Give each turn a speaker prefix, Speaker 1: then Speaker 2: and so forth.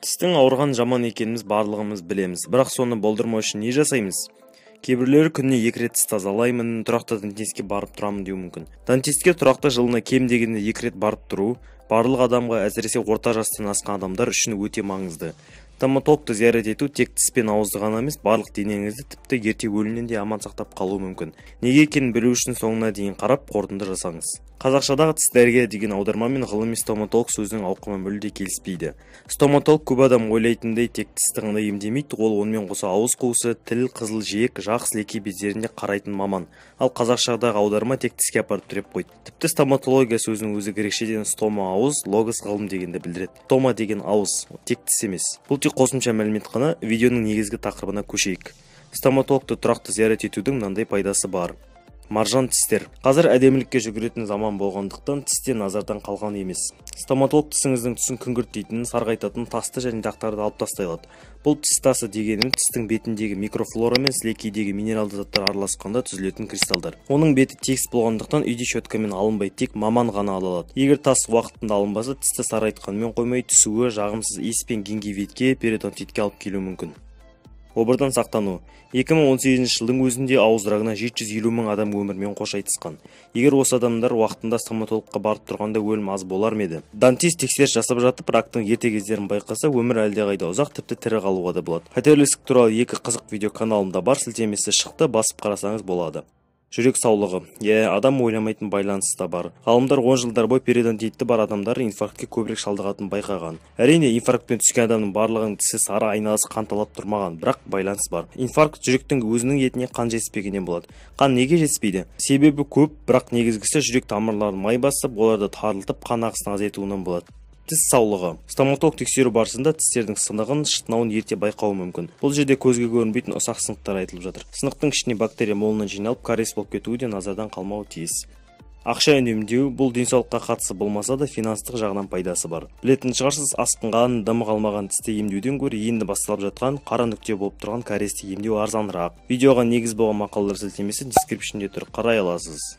Speaker 1: Тістің ауырған жаман екеніміз барлығымыз білеміз, бірақ соны болдырмау үшін не жасаймыз? Кейбіреулері күніне 2 рет тіс тазалаймын, тұрақты дантистке барып тұрамын деуі мүмкін. Дантистке тұрақты жылына кем дегенде 2 рет барып тұру барлық адамға, әсіресе орта жастан асқан адамдар үшін өте маңызды. Стоматологты зиярат ету тек тіс пен ауызды ғана емес, барлық денеңізді тіпті ерте өлімнен де аман сақтап қалуы мүмкін. Неге екенін білу үшін соңына дейін қарап қорытынды жасаңыз. Қазақшадағы тіс дәрігері деген аудармамен ғылыми стоматолог сөзінің ауқымы мүлде келіспейді. Стоматолог көп адам ойлайтындай тек тісті ғана емдемейді, ол онымен қоса ауыз қуысы, тіл, қызыл жиек, жақ, сілекей бездеріне қарайтын маман. Ал қазақшадағы аударма тек тіске апарып тіреп қойды. Тіпті стоматология сөзінің өзі грекшеден стома ауыз, логос ғылым дегенді білдіреді. Стома деген ауыз, тек тіс емес. Бұл тек қосымша мәлімет қана. Видеоның негізгі тақырыбына көшейік. Стоматологты тұрақты зиярат етудің мынандай пайдасы бар. Маржан тістер. Қазір әдемілікке жүгіретін заман болғандықтан тістер назардан қалған емес. Стоматолог тісіңіздің түсін күңгіртейтін, сарғайтатын тасты және дақтарды алып тастай алады. Бұл тіс тасы дегеніміз тістің бетіндегі микрофлора мен сілекейдегі минералды заттар араласқанда түзілетін кристалдар. Оның беті тегіс болғандықтан үйде щеткамен алынбай, тек маман ғана ала алады. Егер тас уақытында алынбаса, тісті сарғайтқанмен қоймай, түсуі жағымсыз иіс пен гингивитке, периодонтитке алып келуі мүмкін. Обырдан сақтану. 2018 жылдың өзінде ауыздрагына 750 мың адам өмірмен қош айтысқан. Егер осы адамдар уақытында стоматологқа барып тұрғанда өлім аз болар ма еді? Дантист тексеріс жасап жатып, рактың ерте кездерін байқаса, өмір әлдеқайда ұзақ, тіпті тірі қалуға да болады. Қатерлі ісік туралы 2 қызық видео каналымда бар, сілтемесі шықты, басып қарасаңыз болады. Жүрек саулығы. Адам ойламайтын байланысы да бар. Ғалымдар 10 жылдар бойы периодонтиті бар адамдар инфарктке көбірек шалдығатын байқаған. Әрине, инфарктпен түскен адамның барлығының тісі сары, айналасы қанталап тұрмаған, бірақ байланыс бар. Инфаркт жүректің өзінің етіне қан жетіспегеннен болады. Қан неге жетіспейді? Себебі көп, бірақ негізгісі жүрек тамырларын май басып, оларды тарылтып, қан ағысын азайтуынан болады. Тіс саулығы. Стоматолог тексеру барысында тістердің сынығын, шытынауын ерте байқауы мүмкін. Бұл жерде көзге көрінбейтін ұсақ сынықтар айтылып жатыр. Сынықтың ішіне бактерия молынан жиналып, кариес болып кетуі де назардан қалмауы тиіс. Ақша үнемдеу. Бұл денсаулыққа қатысы болмаса да финанстық жағынан пайдасы бар. Білетін шығарсыз, асқынған, дымы қалмаған тісті емдеуден гөрі енді басталып жатқан қара нүкте болып тұрған кариесті емдеу арзанырақ. Видеоға негіз болған мақалалар сілтемесі дескрипшнде тұр, қарай аласыз.